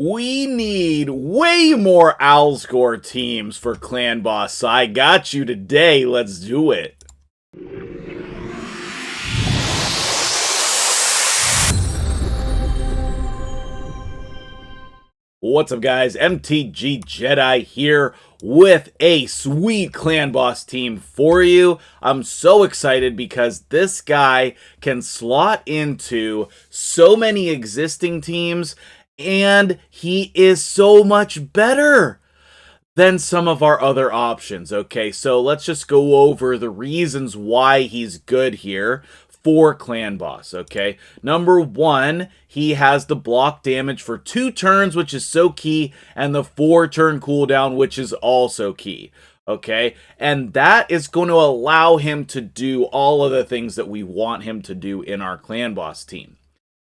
We need way more Alsgor teams for Clan Boss. I got you today. Let's do it. What's up, guys? MtgJedi here with a sweet Clan Boss team for you. I'm so excited because this guy can slot into so many existing teams, and he is so much better than some of our other options. Okay, so let's just go over the reasons why he's good here for Clan Boss. Okay, number one, he has the block damage for 2 turns, which is so key, and the 4-turn cooldown, which is also key. Okay, and that is going to allow him to do all of the things that we want him to do in our Clan Boss team.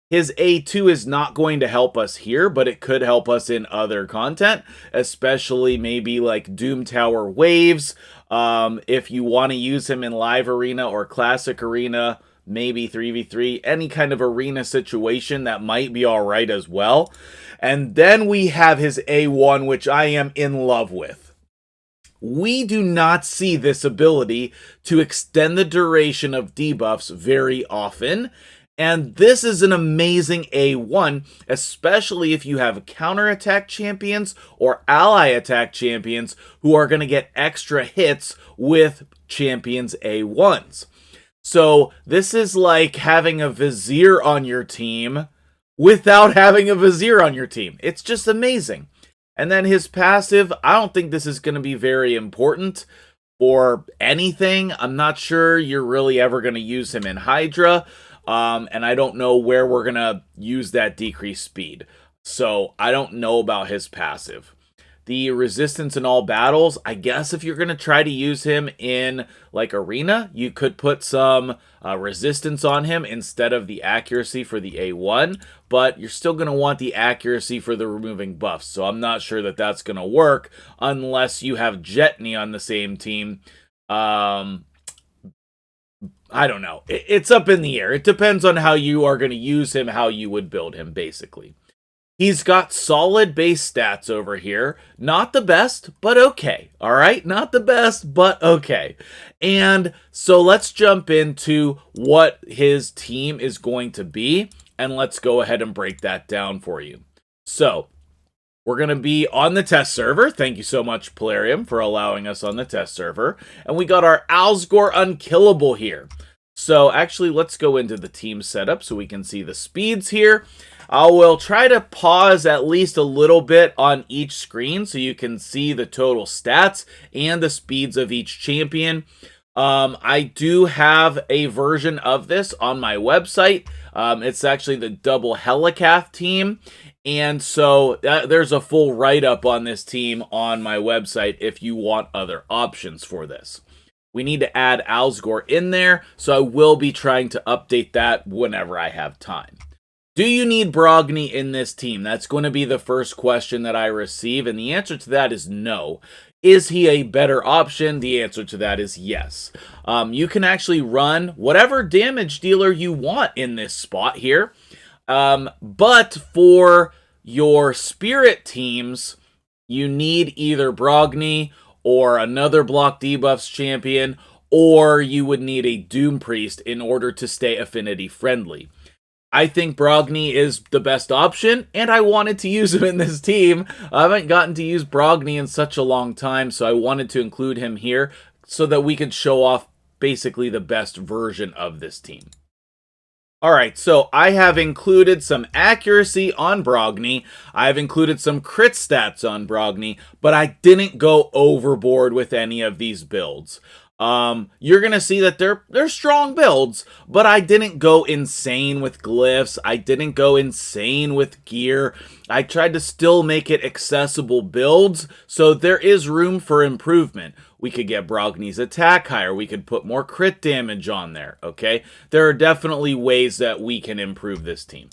His A2 is not going to help us here, but it could help us in other content, especially maybe like Doom Tower Waves. If you want to use him in Live Arena or Classic Arena, maybe 3v3, any kind of arena situation, that might be alright as well. And then we have his A1, which I am in love with. We do not see this ability to extend the duration of debuffs very often. And this is an amazing A1, especially if you have counterattack champions or ally attack champions who are going to get extra hits with champions A1s. So this is like having a vizier on your team without having a vizier on your team. It's just amazing. And then his passive, I don't think this is going to be very important for anything. I'm not sure you're really ever going to use him in Hydra. And I don't know where we're going to use that decreased speed. So I don't know about his passive. The resistance in all battles, I guess if you're going to try to use him in like arena, you could put some resistance on him instead of the accuracy for the A1, but you're still going to want the accuracy for the removing buffs. So I'm not sure that that's going to work unless you have Jetney on the same team. I don't know. It's up in the air. It depends on how you are going to use him, how you would build him, basically. He's got solid base stats over here. Not the best, but okay. All right? Not the best, but okay. And so let's jump into what his team is going to be, and let's go ahead and break that down for you. So we're going to be on the test server. Thank you so much, Polarium, for allowing us on the test server. And we got our Alsgor Unkillable here. So actually, let's go into the team setup so we can see the speeds here. I will try to pause at least a little bit on each screen so you can see the total stats and the speeds of each champion. I do have a version of this on my website. It's actually the double Helicath team. And so there's a full write-up on this team on my website if you want other options for this. We need to add Alsgor in there, so I will be trying to update that whenever I have time. Do you need Brogni in this team? That's going to be the first question that I receive, and the answer to that is no. Is he a better option? The answer to that is yes. You can actually run whatever damage dealer you want in this spot here, but for your spirit teams, you need either Brogni or another block debuffs champion, or you would need a Doom Priest in order to stay affinity friendly. I think Brogni is the best option, and I wanted to use him in this team. I haven't gotten to use Brogni in such a long time, so I wanted to include him here so that we could show off basically the best version of this team. Alright, so I have included some accuracy on Brogni, I've included some crit stats on Brogni, but I didn't go overboard with any of these builds. You're going to see that they're strong builds, but I didn't go insane with glyphs, I didn't go insane with gear. I tried to still make it accessible builds, so there is room for improvement. We could get Brogni's attack higher, we could put more crit damage on there, okay? There are definitely ways that we can improve this team.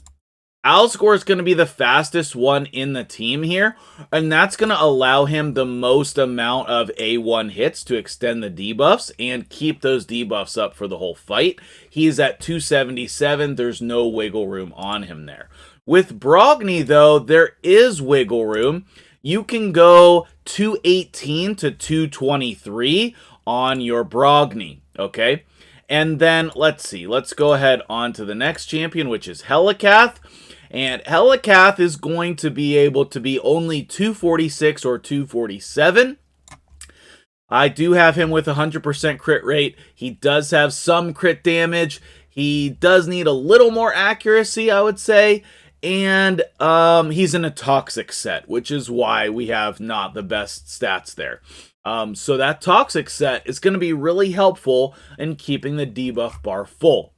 Alsgor is going to be the fastest one in the team here, and that's going to allow him the most amount of A1 hits to extend the debuffs and keep those debuffs up for the whole fight. He's at 277, there's no wiggle room on him there. With Brogni, though, there is wiggle room. You can go 218 to 223 on your Brogni, okay? And then, let's see, let's go ahead on to the next champion, which is Helikath. And Helikath is going to be able to be only 246 or 247. I do have him with 100% crit rate. He does have some crit damage. He does need a little more accuracy, I would say. And he's in a toxic set, which is why we have not the best stats there. So that toxic set is going to be really helpful in keeping the debuff bar full.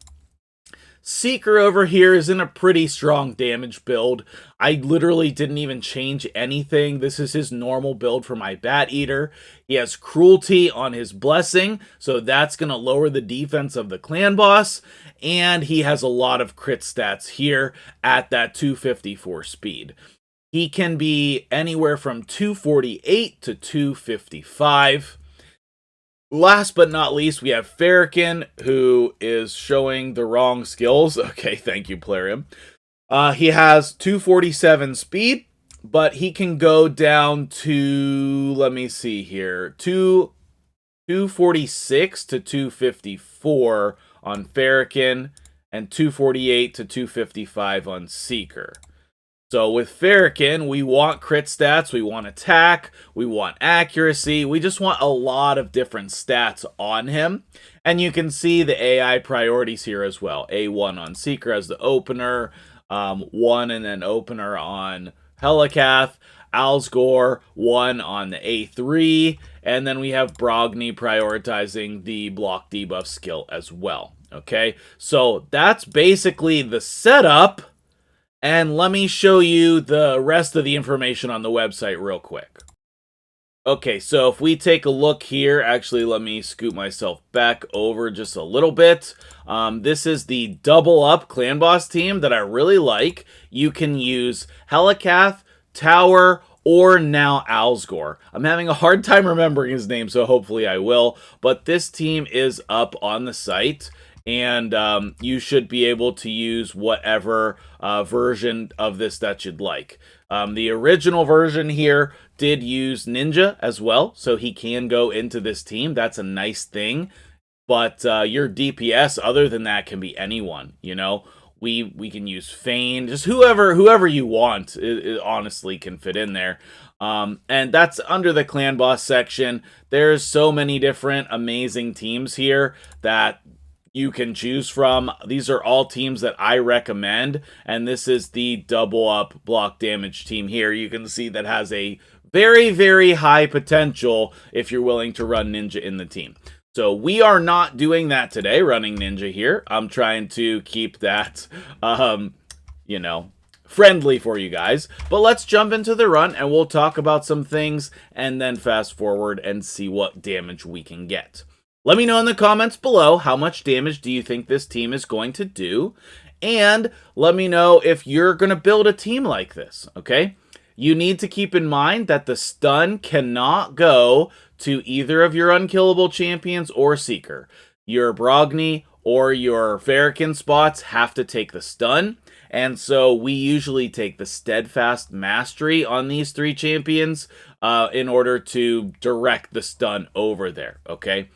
Seeker over here is in a pretty strong damage build. I literally didn't even change anything. This is his normal build for my Bat Eater. He has Cruelty on his Blessing, so that's going to lower the defense of the clan boss. And he has a lot of crit stats here at that 254 speed. He can be anywhere from 248 to 255. Last but not least, we have Farrakhan, who is showing the wrong skills. Okay, thank you, Plarium. He has 247 speed, but he can go down to, let me see here, 246 to 254 on Farrakhan, and 248 to 255 on Seeker. So with Farrakhan, we want crit stats, we want attack, we want accuracy, we just want a lot of different stats on him. And you can see the AI priorities here as well. A1 on Seeker as the opener, 1 and then opener on Helikath, Alsgor 1 on the A3, and then we have Brogni prioritizing the block debuff skill as well. Okay, so that's basically the setup. And let me show you the rest of the information on the website real quick. Okay, so if we take a look here, actually let me scoot myself back over just a little bit. This is the double up clan boss team that I really like. You can use Helikath, Tower, or now Alsgor. I'm having a hard time remembering his name, so hopefully I will. But this team is up on the site. And you should be able to use whatever version of this that you'd like. The original version here did use Ninja as well, so he can go into this team. That's a nice thing. But your DPS, other than that, can be anyone. You know, we can use Feign, just whoever you want. It honestly can fit in there. And that's under the clan boss section. There's so many different amazing teams here that you can choose from. These are all teams that I recommend, and this is the double up block damage team here. You can see that has a very, very high potential if you're willing to run Ninja in the team. So we are not doing that today, running Ninja here. I'm trying to keep that, you know, friendly for you guys. But let's jump into the run, and we'll talk about some things, and then fast forward and see what damage we can get. Let me know in the comments below how much damage do you think this team is going to do, and let me know if you're going to build a team like this, okay? You need to keep in mind that the stun cannot go to either of your unkillable champions or Seeker. Your Brogni or your Farrakhan spots have to take the stun, and so we usually take the Steadfast Mastery on these 3 champions in order to direct the stun over there, okay?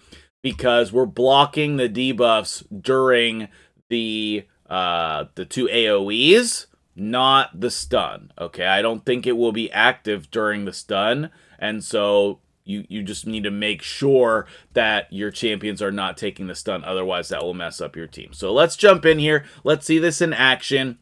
Because we're blocking the debuffs during the 2 AoEs, not the stun. Okay, I don't think it will be active during the stun, and so you just need to make sure that your champions are not taking the stun, otherwise that will mess up your team. So let's jump in here. Let's see this in action.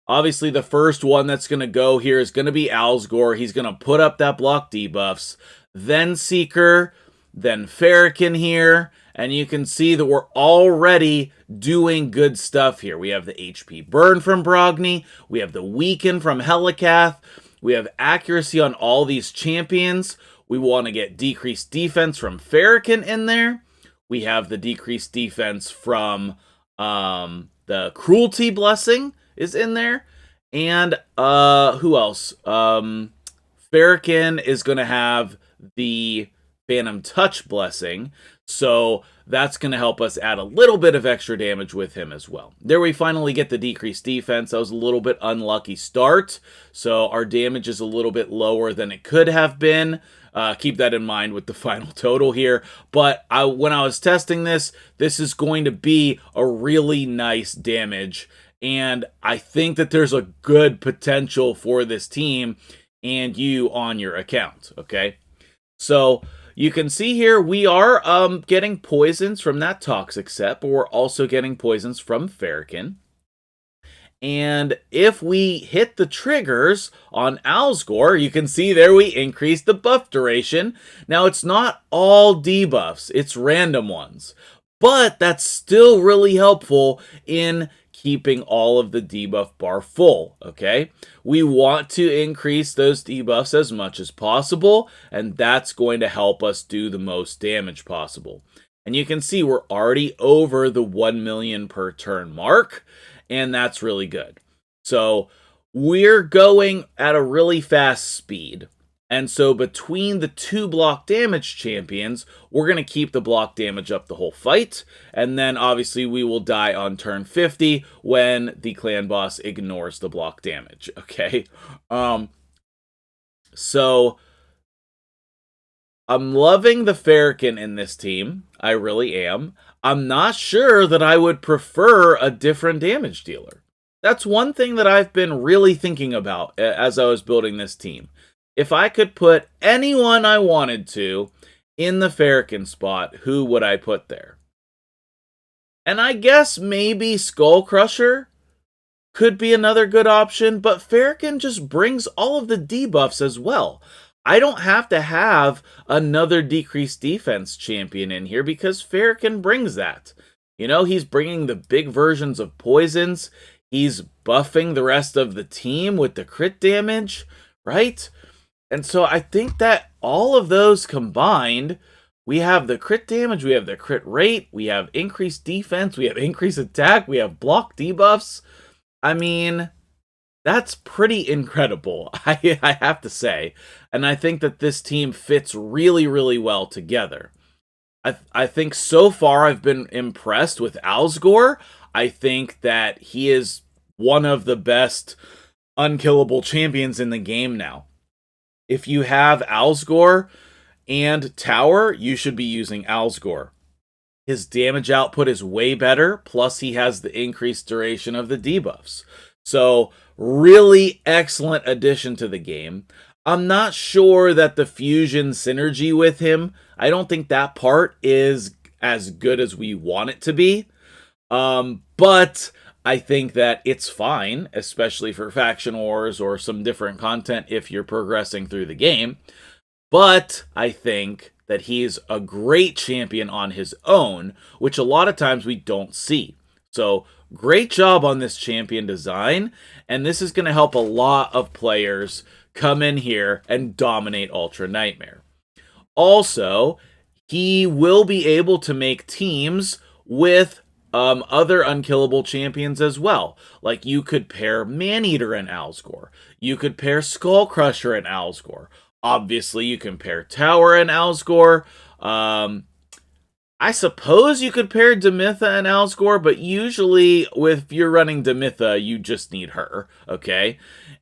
Obviously, the first one that's going to go here is going to be Alsgor. He's going to put up that block debuffs, then Seeker, then Farrakhan here, and you can see that we're already doing good stuff here. We have the HP burn from Brogni, we have the weaken from Helikath, we have accuracy on all these champions, we want to get decreased defense from Farrakhan in there, we have the decreased defense from the Cruelty Blessing is in there, and who else? Farrakhan is going to have the Phantom Touch Blessing, so that's going to help us add a little bit of extra damage with him as well. There we finally get the decreased defense. That was a little bit unlucky start, so our damage is a little bit lower than it could have been. Keep that in mind with the final total here. But when I was testing this, this is going to be a really nice damage. And I think that there's a good potential for this team and you on your account, okay? So you can see here we are getting poisons from that toxic set, but we're also getting poisons from Farrakhan. And if we hit the triggers on Alsgor, you can see there we increase the buff duration. Now, it's not all debuffs, it's random ones. But that's still really helpful in keeping all of the debuff bar full, okay? We want to increase those debuffs as much as possible, and that's going to help us do the most damage possible. And you can see we're already over the 1 million per turn mark, and that's really good. So we're going at a really fast speed. And so between the 2 block damage champions, we're going to keep the block damage up the whole fight. And then obviously we will die on turn 50 when the clan boss ignores the block damage. Okay. So I'm loving the Farrakhan in this team. I really am. I'm not sure that I would prefer a different damage dealer. That's one thing that I've been really thinking about as I was building this team. If I could put anyone I wanted to in the Farrakhan spot, who would I put there? And I guess maybe Skull Crusher could be another good option, but Farrakhan just brings all of the debuffs as well. I don't have to have another decreased defense champion in here because Farrakhan brings that. You know, he's bringing the big versions of poisons. He's buffing the rest of the team with the crit damage, right? And so I think that all of those combined, we have the crit damage, we have the crit rate, we have increased defense, we have increased attack, we have block debuffs. I mean, that's pretty incredible, I have to say. And I think that this team fits really, really well together. I think so far I've been impressed with Alsgor. I think that he is one of the best unkillable champions in the game now. If you have Alsgor and Tower, you should be using Alsgor. His damage output is way better, plus he has the increased duration of the debuffs. So, really excellent addition to the game. I'm not sure that the fusion synergy with him, I don't think that part is as good as we want it to be. But I think that it's fine, especially for faction wars or some different content if you're progressing through the game. But I think that he's a great champion on his own, which a lot of times we don't see. So great job on this champion design, and this is going to help a lot of players come in here and dominate Ultra Nightmare. Also, he will be able to make teams with other unkillable champions as well. Like you could pair Maneater and Alsgor. You could pair Skull Crusher and Alsgor. Obviously, you can pair Tower and Alsgor. I suppose you could pair Demitha and Alsgor, but usually if you're running Demitha, you just need her, okay?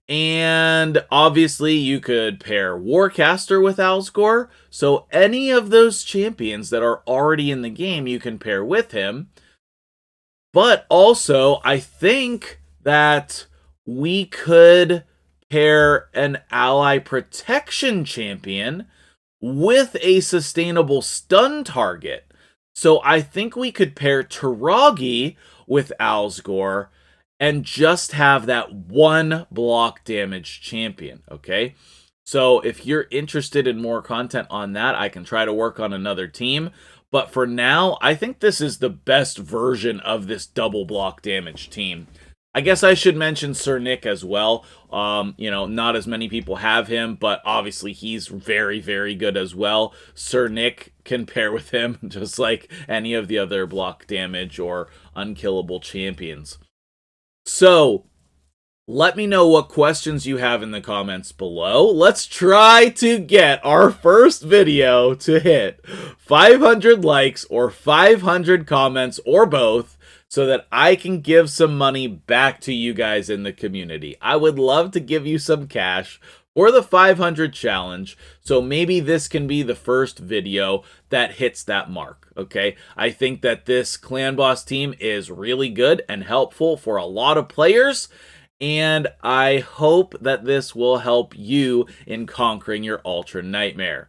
And obviously, you could pair Warcaster with Alsgor. So any of those champions that are already in the game, you can pair with him. But also, I think that we could pair an ally protection champion with a sustainable stun target. So I think we could pair Taragi with Alsgor and just have that 1 block damage champion, okay? So if you're interested in more content on that, I can try to work on another team. But for now, I think this is the best version of this double block damage team. I guess I should mention Sir Nick as well. You know, not as many people have him, but obviously he's very, very good as well. Sir Nick can pair with him just like any of the other block damage or unkillable champions. So, Let me know what questions you have in the comments below. Let's try to get our first video to hit 500 likes or 500 comments or both so that I can give some money back to you guys in the community. I would love to give you some cash for the 500 challenge, so maybe this can be the first video that hits that mark, okay? I think that this Clan Boss team is really good and helpful for a lot of players, and I hope that this will help you in conquering your Ultra Nightmare.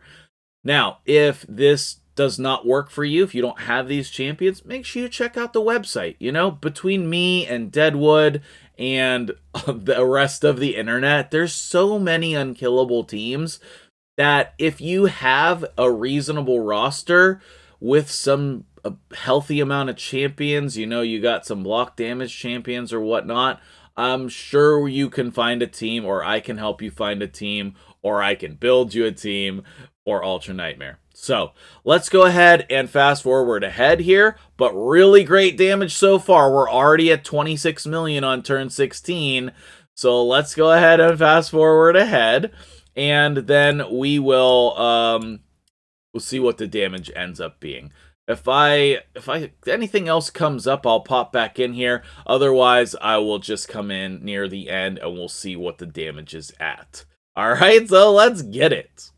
Now, if this does not work for you, if you don't have these champions, make sure you check out the website. You know, between me and Deadwood and the rest of the internet, there's so many unkillable teams that if you have a reasonable roster with some healthy amount of champions, you know, you got some block damage champions or whatnot, I'm sure you can find a team, or I can help you find a team, or I can build you a team for Ultra Nightmare. So let's go ahead and fast forward ahead here, but really great damage so far. We're already at 26 million on turn 16. So let's go ahead and fast forward ahead, and then we will we'll see what the damage ends up being. If anything else comes up, I'll pop back in here. Otherwise, I will just come in near the end and we'll see what the damage is at. All right, so let's get it.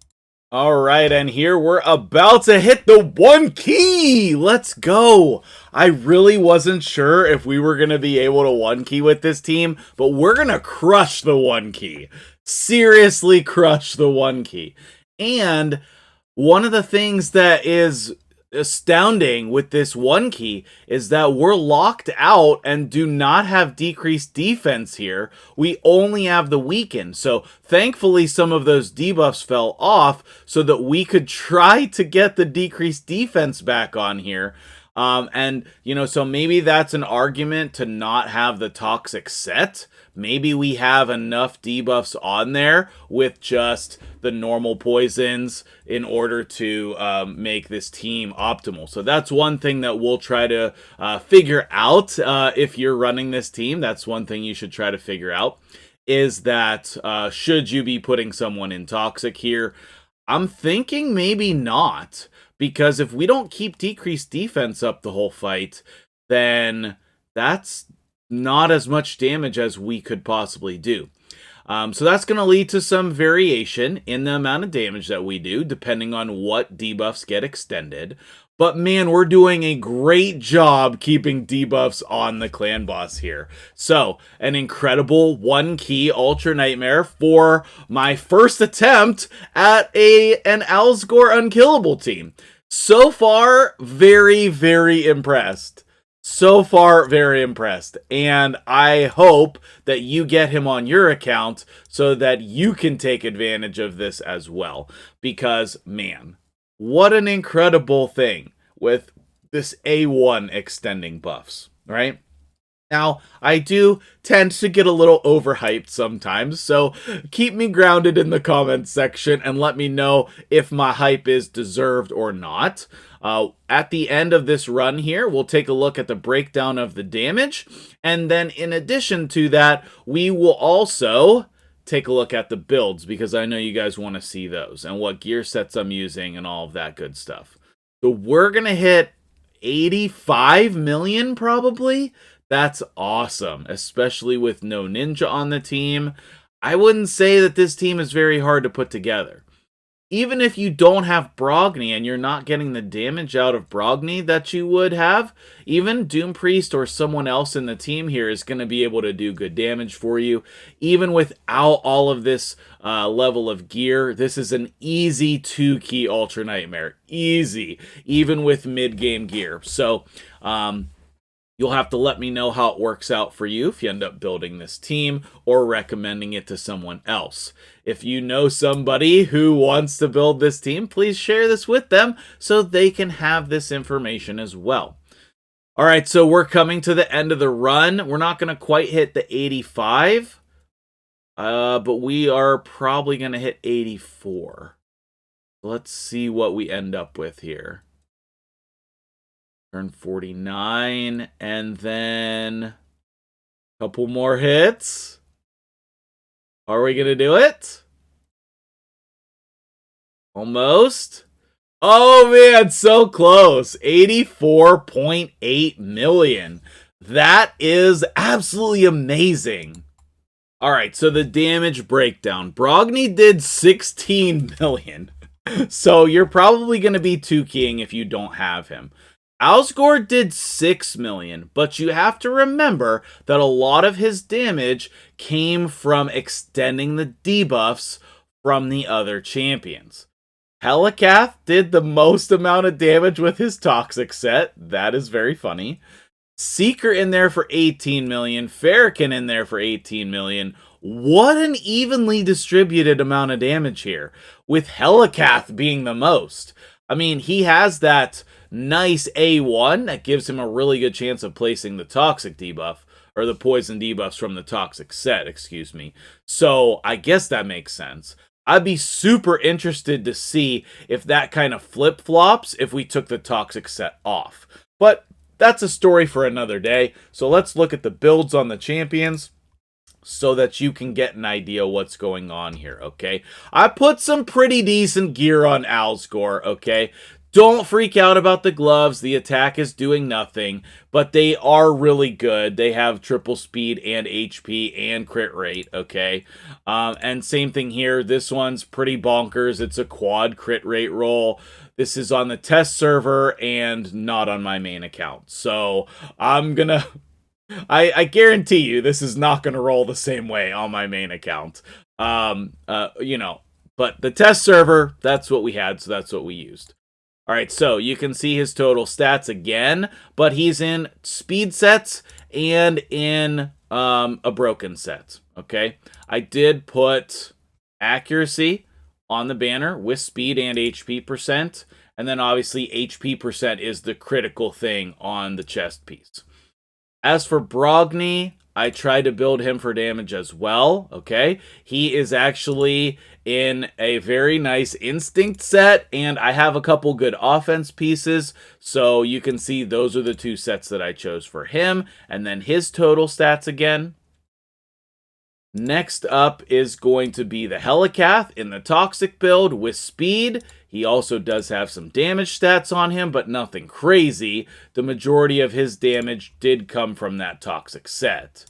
All right, and here we're about to hit the 1 key. Let's go. I really wasn't sure if we were going to be able to 1 key with this team, but we're going to crush the 1 key. Seriously crush the 1 key. And one of the things that is astounding with this 1 key is that we're locked out and do not have decreased defense here. We only have the weakened. So thankfully some of those debuffs fell off so that we could try to get the decreased defense back on here. And, you know, so maybe that's an argument to not have the toxic set. Maybe we have enough debuffs on there with just the normal poisons in order to make this team optimal. So that's one thing that we'll try to figure out if you're running this team. That's one thing you should try to figure out, is that should you be putting someone in toxic here? I'm thinking maybe not. Because if we don't keep decreased defense up the whole fight, then that's not as much damage as we could possibly do. So that's going to lead to some variation in the amount of damage that we do, depending on what debuffs get extended. But man, we're doing a great job keeping debuffs on the clan boss here. So, an incredible 1 key Ultra Nightmare for my first attempt at an Alsgor Unkillable team. So far, very, very impressed. So far, very impressed. And I hope that you get him on your account so that you can take advantage of this as well. Because, man, what an incredible thing with this A1 extending buffs, right? Now, I do tend to get a little overhyped sometimes, so keep me grounded in the comments section and let me know if my hype is deserved or not. At the end of this run here, we'll take a look at the breakdown of the damage, and then in addition to that, we will also take a look at the builds, because I know you guys want to see those, and what gear sets I'm using and all of that good stuff. So we're going to hit 85 million probably. That's awesome, especially with no ninja on the team. I wouldn't say that this team is very hard to put together. Even if you don't have Brogni and you're not getting the damage out of Brogni that you would have, even Doom Priest or someone else in the team here is going to be able to do good damage for you. Even without all of this level of gear, this is an easy 2 key Ultra Nightmare. Easy, even with mid-game gear. So, you'll have to let me know how it works out for you if you end up building this team or recommending it to someone else. If you know somebody who wants to build this team, please share this with them so they can have this information as well. All right, so we're coming to the end of the run. We're not going to quite hit the 85, but we are probably going to hit 84. Let's see what we end up with here. Turn 49, and then a couple more hits. Are we going to do it? Almost. Oh man, so close. 84.8 million. That is absolutely amazing. All right, so the damage breakdown. Brogni did 16 million. So you're probably going to be 2-keying if you don't have him. Alsgor did 6 million, but you have to remember that a lot of his damage came from extending the debuffs from the other champions. Helikath did the most amount of damage with his Toxic set. That is very funny. Seeker in there for 18 million. Farrakhan in there for 18 million. What an evenly distributed amount of damage here, with Helikath being the most. I mean, he has that nice A1 that gives him a really good chance of placing the Toxic debuff, or the poison debuffs from the Toxic set, excuse me. So I guess that makes sense. I'd be super interested to see if that kind of flip-flops if we took the Toxic set off. But that's a story for another day. So let's look at the builds on the champions so that you can get an idea what's going on here, okay? I put some pretty decent gear on Alsgor, okay? Don't freak out about the gloves. The attack is doing nothing, but they are really good. They have triple speed and HP and crit rate, okay? And same thing here. This one's pretty bonkers. It's a quad crit rate roll. This is on the test server and not on my main account. So I'm gonna... I guarantee you this is not going to roll the same way on my main account. You know, but the test server, that's what we had, so that's what we used. All right, so you can see his total stats again, but he's in speed sets and in a broken set, okay? I did put accuracy on the banner with speed and HP percent, and then obviously HP percent is the critical thing on the chest piece. As for Brogni, I tried to build him for damage as well, okay? He is actually in a very nice instinct set, and I have a couple good offense pieces, so you can see those are the two sets that I chose for him, and then his total stats again. Next up is going to be the Helikath in the Toxic build with speed. He also does have some damage stats on him, but nothing crazy. The majority of his damage did come from that Toxic set.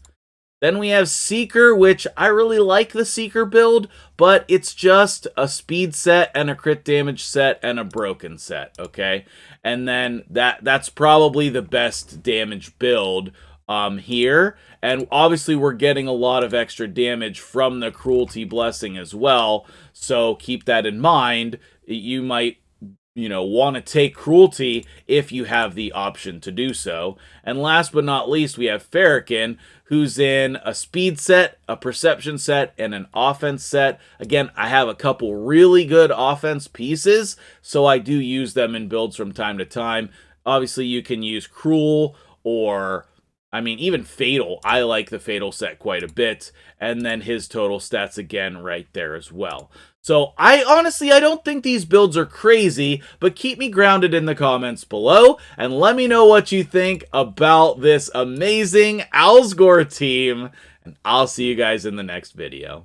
Then we have Seeker, which I really like the Seeker build, but it's just a speed set and a crit damage set and a broken set, okay? And then that's probably the best damage build here, and obviously we're getting a lot of extra damage from the Cruelty Blessing as well, so keep that in mind. You might, you know, want to take Cruelty if you have the option to do so. And last but not least, we have Farrakhan, who's in a speed set, a perception set, and an offense set. Again, I have a couple really good offense pieces, so I do use them in builds from time to time. Obviously, you can use Cruel or... I mean, even Fatal, I like the Fatal set quite a bit, and then his total stats again right there as well. So, I don't think these builds are crazy, but keep me grounded in the comments below, and let me know what you think about this amazing Alsgor team, and I'll see you guys in the next video.